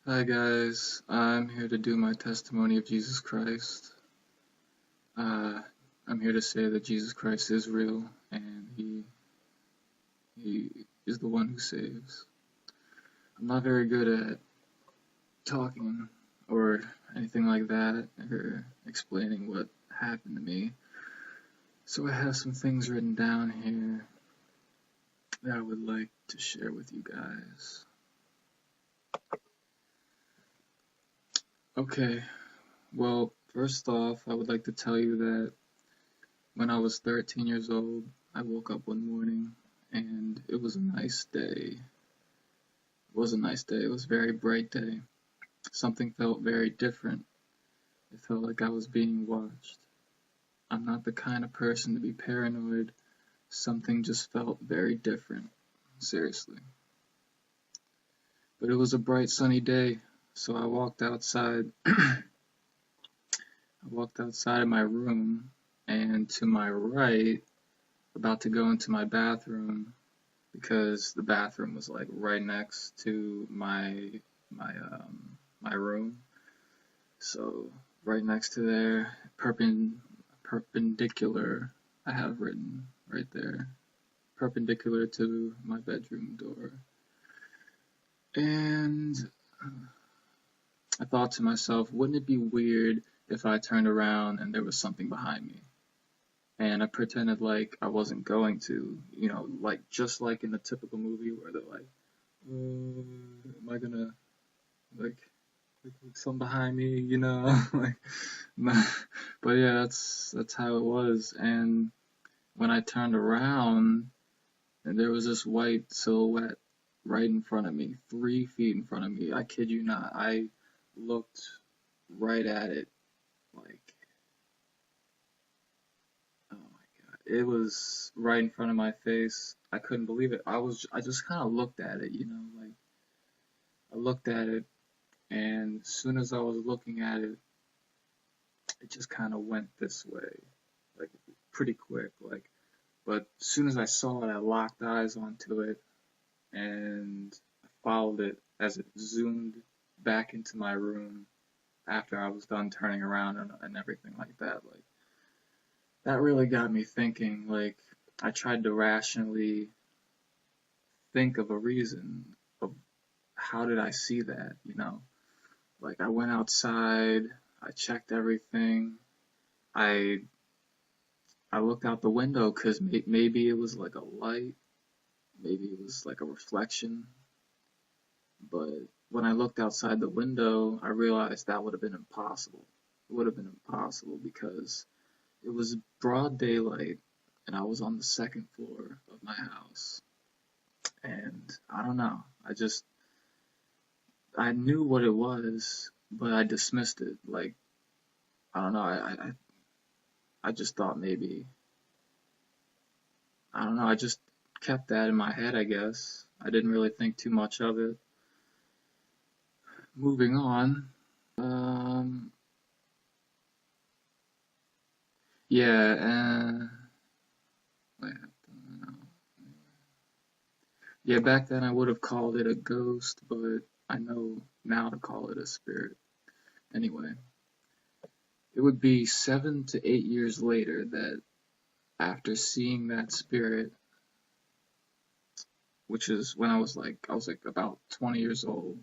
Hi guys, I'm here to do my testimony of Jesus Christ. Uh, I'm here to say that Jesus Christ is real and he is the one who saves. I'm not very good at talking or anything like that or explaining what happened to me. So I have some things written down here that I would like to share with you guys. Okay, well, first off, I would like to tell you that when I was 13 years old, I woke up one morning and it was a nice day. It was a nice day. It was a very bright day. Something felt very different. It felt like I was being watched. I'm not the kind of person to be paranoid. Something just felt very different. Seriously. But it was a bright sunny day, so I walked outside. I walked outside of my room, and to my right, about to go into my bathroom, because the bathroom was like right next to my room. So right next to there, perpendicular, I have written right there, perpendicular to my bedroom door. And I thought to myself, wouldn't it be weird if I turned around and there was something behind me? And I pretended like I wasn't going to, like just like in the typical movie where they're like, am I gonna like some behind me, like, nah. But yeah, that's how it was. And when I turned around, and there was this white silhouette right in front of me, 3 feet in front of me. I kid you not. I looked right at it, like, oh my God, it was right in front of my face. I couldn't believe it. I just kind of looked at it, like I looked at it, and as soon as I was looking at it, it just kind of went this way, like pretty quick, like. But as soon as I saw it, I locked eyes onto it, and I followed it as it zoomed back into my room after I was done turning around and everything like that. Like that really got me thinking. Like I tried to rationally think of a reason of how did I see that. Like I went outside, I checked everything. I I looked out the window because maybe it was like a light, maybe it was like a reflection. But when I looked outside the window, I realized that would have been impossible. It would have been impossible because it was broad daylight and I was on the second floor of my house. And I don't know, I knew what it was, but I dismissed it. Like, I don't know, I just thought maybe, I don't know, I just kept that in my head, I guess. I didn't really think too much of it. Moving on. Yeah, yeah, back then I would have called it a ghost, but I know now to call it a spirit. Anyway, it would be 7 to 8 years later that after seeing that spirit, which is when I was like about 20 years old,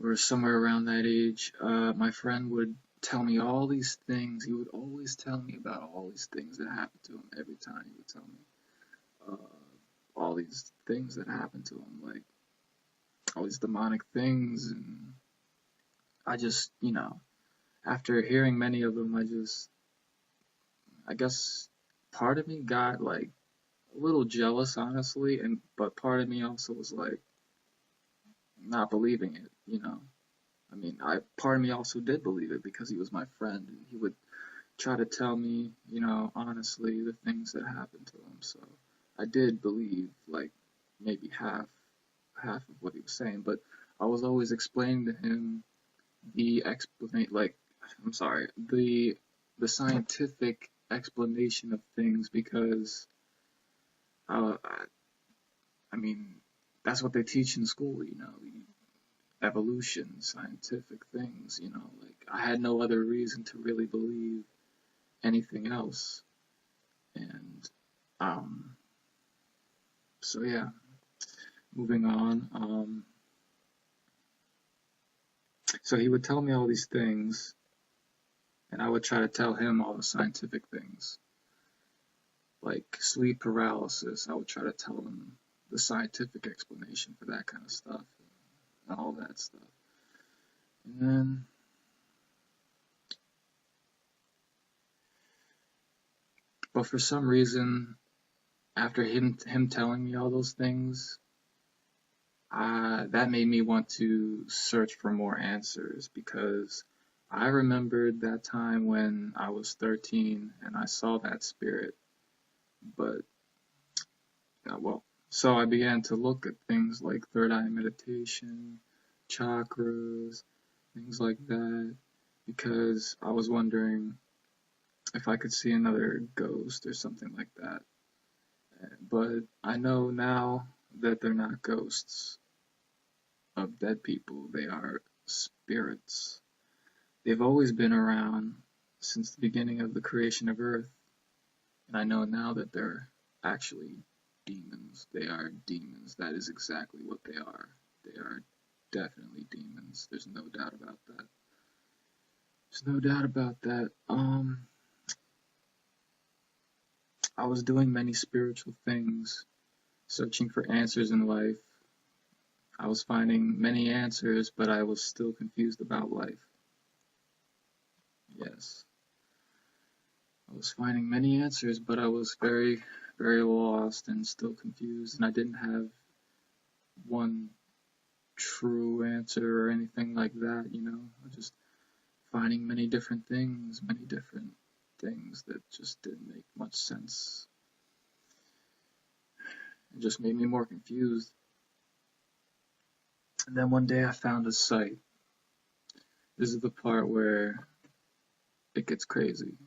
or somewhere around that age, my friend would tell me all these things. He would always tell me about all these things that happened to him every time he would tell me. All these things that happened to him, like all these demonic things, and I just, after hearing many of them, I guess part of me got like a little jealous, honestly, but part of me also was like not believing it. I mean, part of me also did believe it because he was my friend and he would try to tell me, honestly, the things that happened to him. So I did believe like maybe half of what he was saying, but I was always explaining to him the the scientific explanation of things because I mean that's what they teach in school. evolution, scientific things, you know, like I had no other reason to really believe anything else. And so yeah, moving on. So he would tell me all these things, and I would try to tell him all the scientific things, like sleep paralysis. I would try to tell him the scientific explanation for that kind of stuff, and all that stuff. And then but for some reason, after him telling me all those things, that made me want to search for more answers, because I remembered that time when I was 13 and I saw that spirit. But well, so I began to look at things like third eye meditation, chakras, things like that, because I was wondering if I could see another ghost or something like that. But I know now that they're not ghosts of dead people, they are spirits. They've always been around since the beginning of the creation of Earth, and I know now that they're actually demons. They are demons. That is exactly what they are. They are definitely demons. There's no doubt about that. There's no doubt about that. I was doing many spiritual things, searching for answers in life. I was finding many answers, but I was still confused about life. Yes. I was finding many answers, but I was very, very lost and still confused, and I didn't have one true answer or anything like that, you know. I was just finding many different things that just didn't make much sense. It just made me more confused. And then one day I found a site. This is the part where it gets crazy.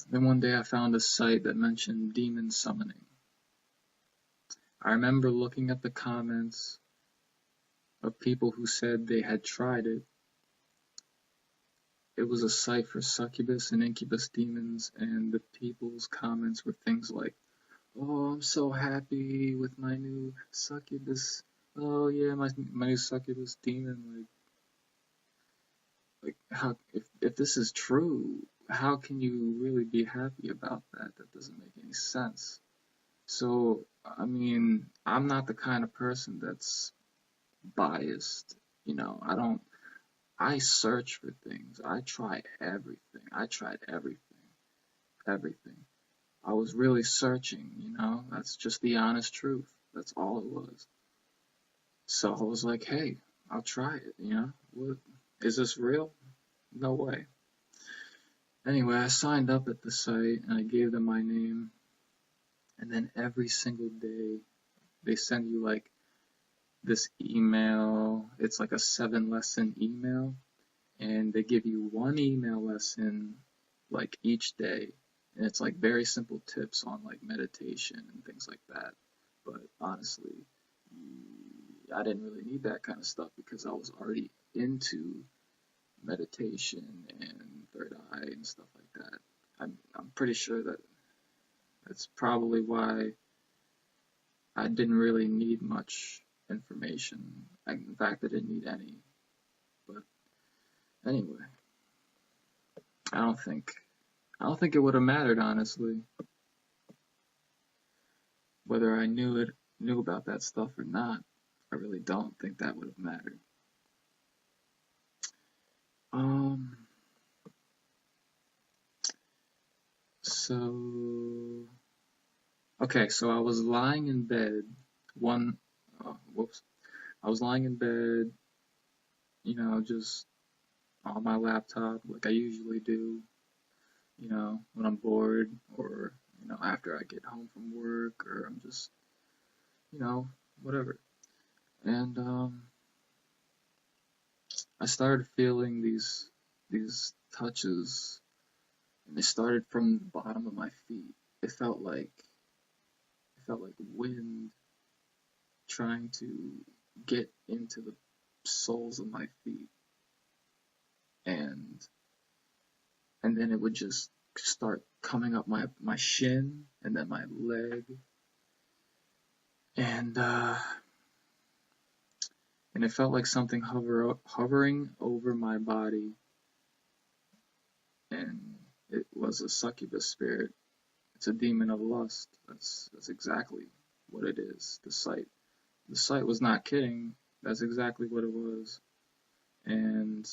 Then one day I found a site that mentioned demon summoning. I remember looking at the comments of people who said they had tried it. It was a site for succubus and incubus demons, and the people's comments were things like, "Oh, I'm so happy with my new succubus. Oh yeah, my new succubus demon. Like how if this is true, how can you really be happy about that? That doesn't make any sense." So, I mean, I'm not the kind of person that's biased. You know, I search for things. I try everything. I tried everything. I was really searching, you know, that's just the honest truth. That's all it was. So I was like, hey, I'll try it, you know. What, is this real? No way. Anyway, I signed up at the site and I gave them my name. And then every single day, they send you like this email. It's like a 7-lesson email. And they give you one email lesson like each day. And it's like very simple tips on like meditation and things like that. But honestly, I didn't really need that kind of stuff because I was already into meditation and third eye and stuff like that. I'm pretty sure that that's probably why I didn't really need much information. In fact, I didn't need any. But anyway, I don't think it would have mattered, honestly, whether I knew about that stuff or not. I really don't think that would have mattered. So I was lying in bed I was lying in bed, you know, just on my laptop like I usually do, you know, when I'm bored, or, you know, after I get home from work, or I'm just, you know, whatever. And I started feeling these touches, and they started from the bottom of my feet. It felt like wind trying to get into the soles of my feet, and then it would just start coming up my shin and then my leg, and it felt like something hovering over my body, and it was a succubus spirit. It's a demon of lust. That's exactly what it is. The sight was not kidding. That's exactly what it was. And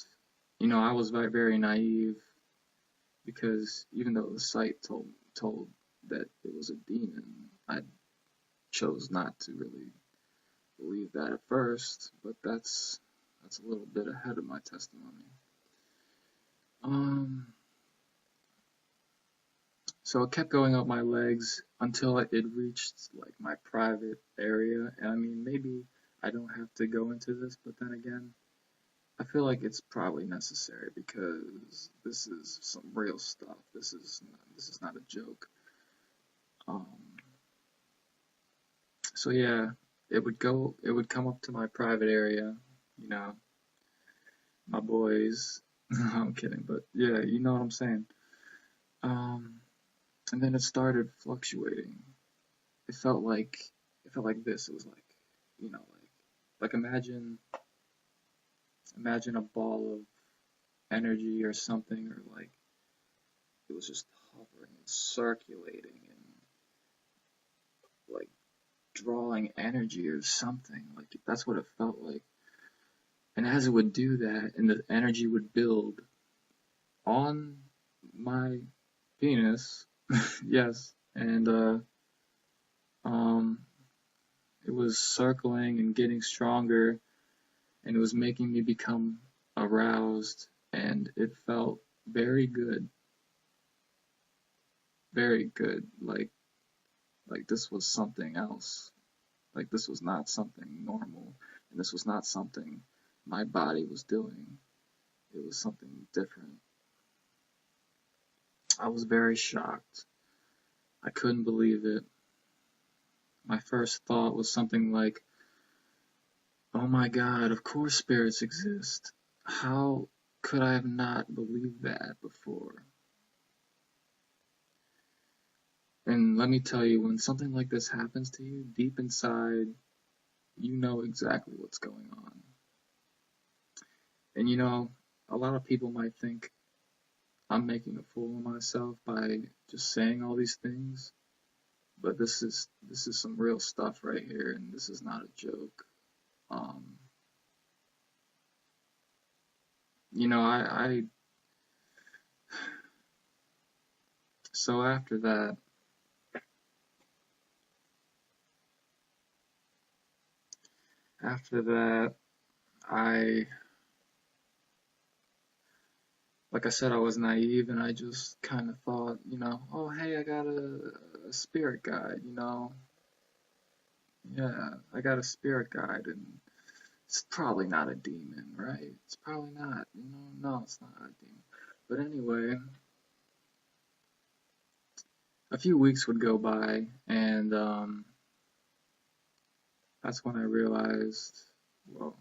I was very, very naive, because even though the sight told that it was a demon, I chose not to really believe that at first. But that's a little bit ahead of my testimony. So it kept going up my legs until it reached like my private area. And I mean, maybe I don't have to go into this, but then again, I feel like it's probably necessary, because this is some real stuff. This is not a joke. So yeah, it would come up to my private area, my boys. I'm kidding, but yeah, you know what I'm saying. And then it started fluctuating. It felt like this. It was like, like imagine a ball of energy or something, or like it was just hovering and circulating and like drawing energy or something. Like that's what it felt like. And as it would do that, and the energy would build on my penis, yes, and it was circling and getting stronger, and it was making me become aroused, and it felt very good, very good. Like this was something else. Like this was not something normal, and this was not something my body was doing. It was something different. I was very shocked. I couldn't believe it. My first thought was something like, oh my God, of course spirits exist. How could I have not believed that before? And let me tell you, when something like this happens to you, deep inside, you know exactly what's going on. And a lot of people might think I'm making a fool of myself by just saying all these things, but this is some real stuff right here, and this is not a joke. So after that, like I said, I was naive, and I just kind of thought, oh, hey, I got a spirit guide, yeah, I got a spirit guide, and it's probably not a demon, right? It's probably not, no, it's not a demon. But anyway, a few weeks would go by, and that's when I realized, well,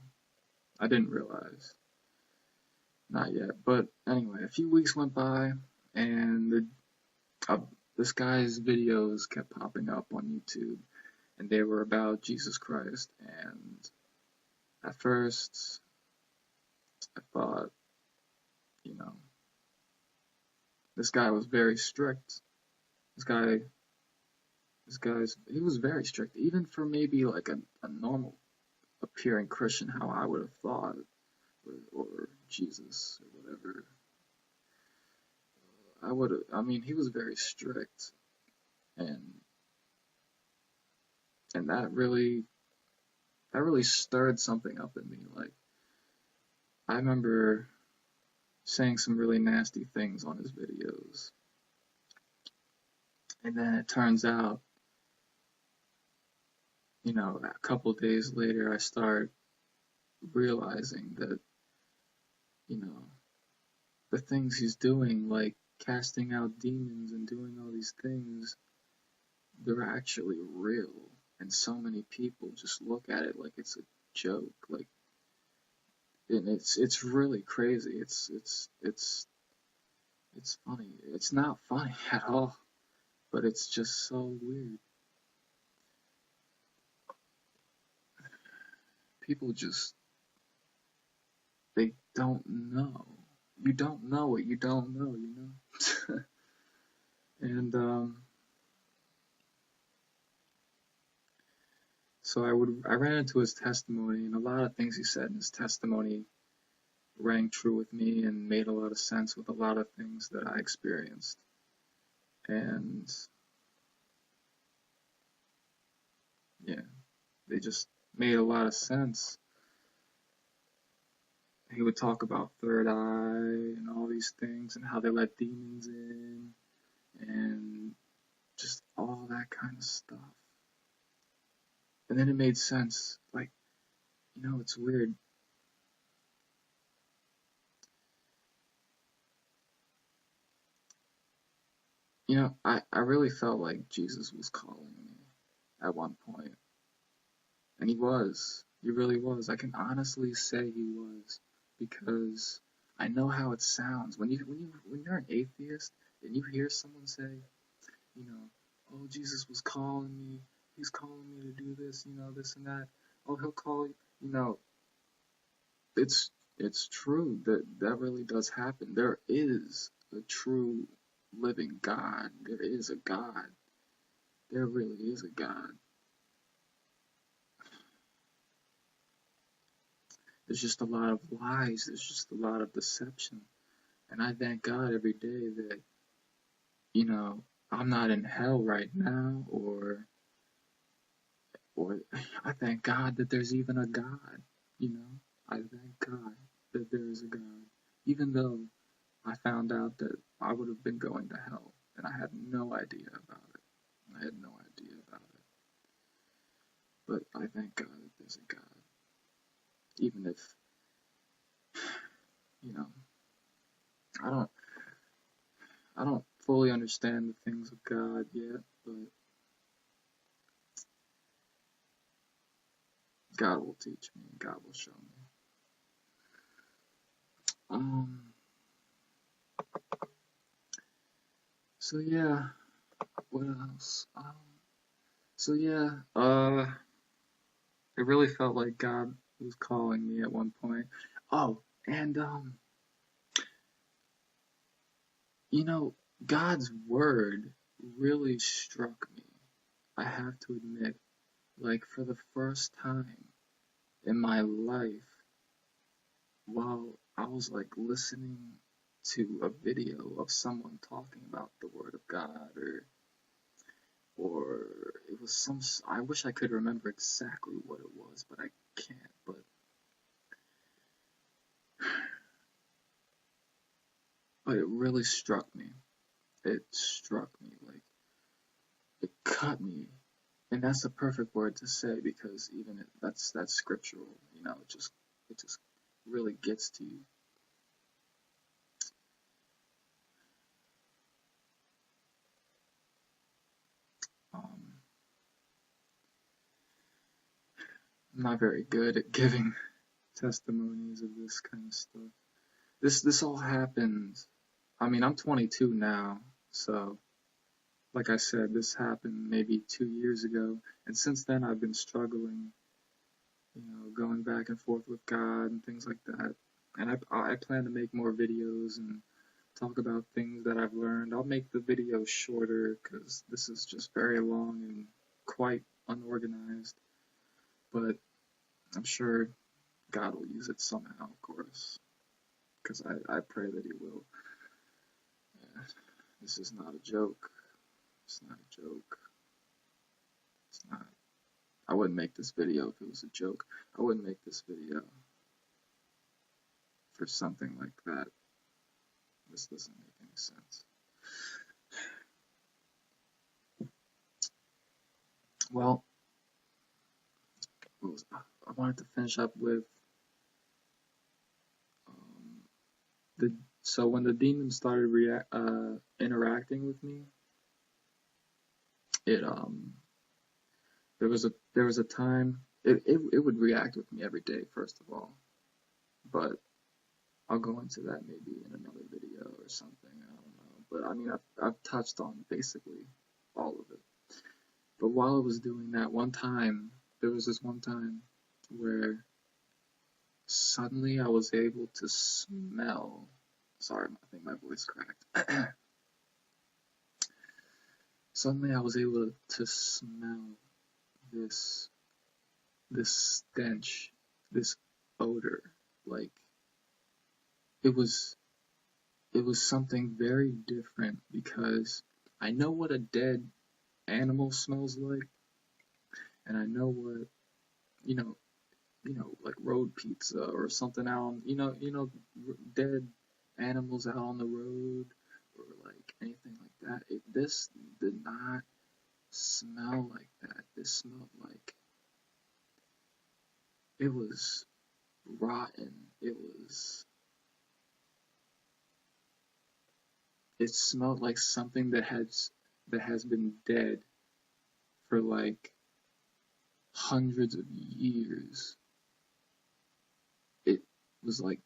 I didn't realize, not yet, but anyway, a few weeks went by, and this guy's videos kept popping up on YouTube, and they were about Jesus Christ. And at first, I thought, this guy was very strict. He was very strict, even for maybe like a normal appearing Christian, how I would have thought, or Jesus, or whatever. He was very strict, and that really stirred something up in me. Like, I remember saying some really nasty things on his videos, and then it turns out, a couple days later, I start realizing that, the things he's doing, like casting out demons and doing all these things, they're actually real, and so many people just look at it like it's a joke. Like, and it's really crazy. It's funny. It's not funny at all, but it's just so weird. People just, they don't know. You don't know what you don't know, you know? And so I ran into his testimony, and a lot of things he said in his testimony rang true with me and made a lot of sense with a lot of things that I experienced. And yeah, they just made a lot of sense. He would talk about third eye and all these things and how they let demons in and just all that kind of stuff. And then it made sense. Like, you know, it's weird. You know, I really felt like Jesus was calling me at one point. And he was. He really was. I can honestly say he was, because I know how it sounds. When you're an atheist and you hear someone say, you know, oh, Jesus was calling me, he's calling me to do this, you know, this and that. Oh, he'll call you, you know, it's true that really does happen. There is a true living God. There is a God. There really is a God. There's just a lot of lies. There's just a lot of deception. And I thank God every day that, you know, I'm not in hell right now, or I thank God that there's even a God, you know. I thank God that there is a God, even though I found out that I would have been going to hell, and I had no idea about it. I had no idea about it. But I thank God that there's a God, even if, you know, I don't fully understand the things of God yet, but God will teach me, and God will show me. So yeah, what else? So yeah, it really felt like God was calling me at one point. Oh, and you know, God's word really struck me. I have to admit, like, for the first time in my life, while I was like listening to a video of someone talking about the word of God, or it was some, I wish I could remember exactly what it was, but I can't. But it really struck me. It struck me, like, it cut me. And that's the perfect word to say, because even that's scriptural, you know. It just really gets to you. I'm not very good at giving testimonies of this kind of stuff. This all happened. I mean, I'm 22 now, so like I said, this happened maybe 2 years ago, and since then I've been struggling, you know, going back and forth with God and things like that. And I plan to make more videos and talk about things that I've learned. I'll make the videos shorter because this is just very long and quite unorganized, but I'm sure God will use it somehow, of course, because I pray that he will. Yeah, this is not a joke. It's not a joke. It's not. I wouldn't make this video if it was a joke. I wouldn't make this video for something like that. This doesn't make any sense. Well, I wanted to finish up with so when the demons started interacting with me, it there was a time it would react with me every day, first of all, but I'll go into that maybe in another video or something. I don't know, but I mean I've touched on basically all of it. But while I was doing that one time, there was this one time where suddenly I was able to smell. Sorry, I think my voice cracked. Suddenly I was able to smell this stench, this odor. Like it was something very different because I know what a dead animal smells like, and I know what you know like road pizza or something out on, dead animals out on the road or like anything like that. This did not smell like that. This smelled like it was rotten. It smelled like something that has been dead for like hundreds of years. It was like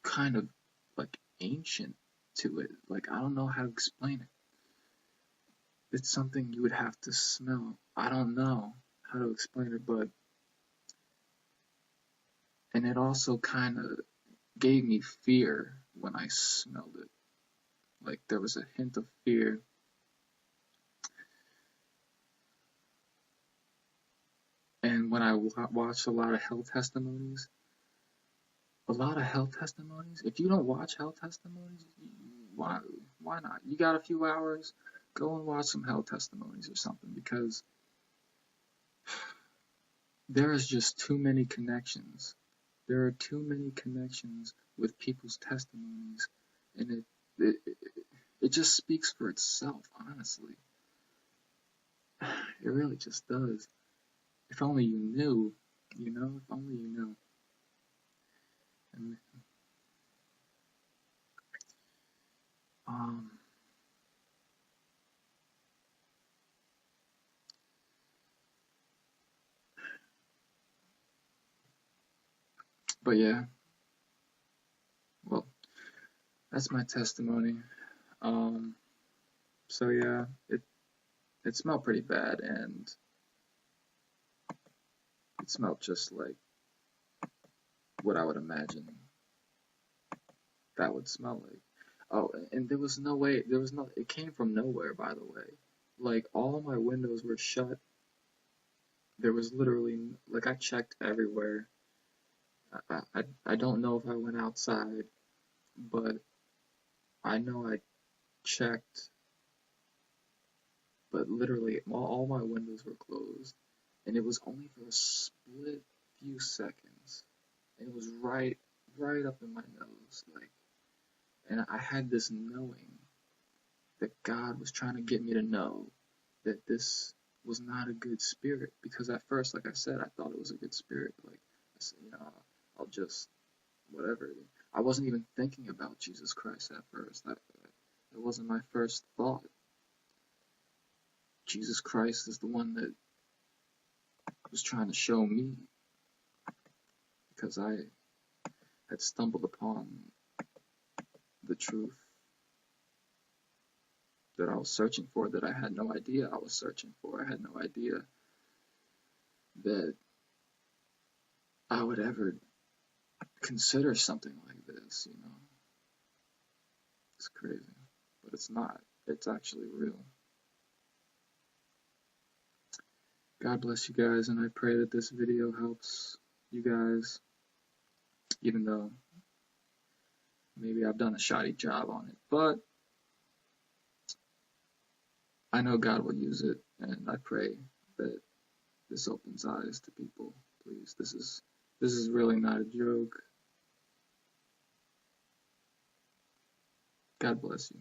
kind of like ancient to it. Like I don't know how to explain it. It's something you would have to smell. I don't know how to explain it, but and it also kind of gave me fear when I smelled it. Like there was a hint of fear. And when I watched a lot of hell testimonies, if you don't watch hell testimonies, why not? You got a few hours, go and watch some hell testimonies or something, because there is just too many connections. There are too many connections with people's testimonies, and it just speaks for itself, honestly. It really just does. If only you knew, if only you knew. And, but yeah, well, that's my testimony. So yeah, it smelled pretty bad, and it smelled just like what I would imagine that would smell like. Oh, and there was no, it came from nowhere, by the way. Like, all my windows were shut. There was literally, like, I checked everywhere. I don't know if I went outside, but I know I checked, but literally all my windows were closed, and it was only for a split few seconds, and it was right up in my nose, like, and I had this knowing that God was trying to get me to know that this was not a good spirit, because at first, like I said, I thought it was a good spirit. Like, I said, I'll just whatever. I wasn't even thinking about Jesus Christ at first. That wasn't my first thought. Jesus Christ is the one that was trying to show me, because I had stumbled upon the truth that I was searching for, that I had no idea I was searching for. I had no idea that I would ever consider something like this, It's crazy, but it's not. It's actually real. God bless you guys, and I pray that this video helps you guys, even though maybe I've done a shoddy job on it, but I know God will use it, and I pray that this opens eyes to people. Please, this is really not a joke. God bless you.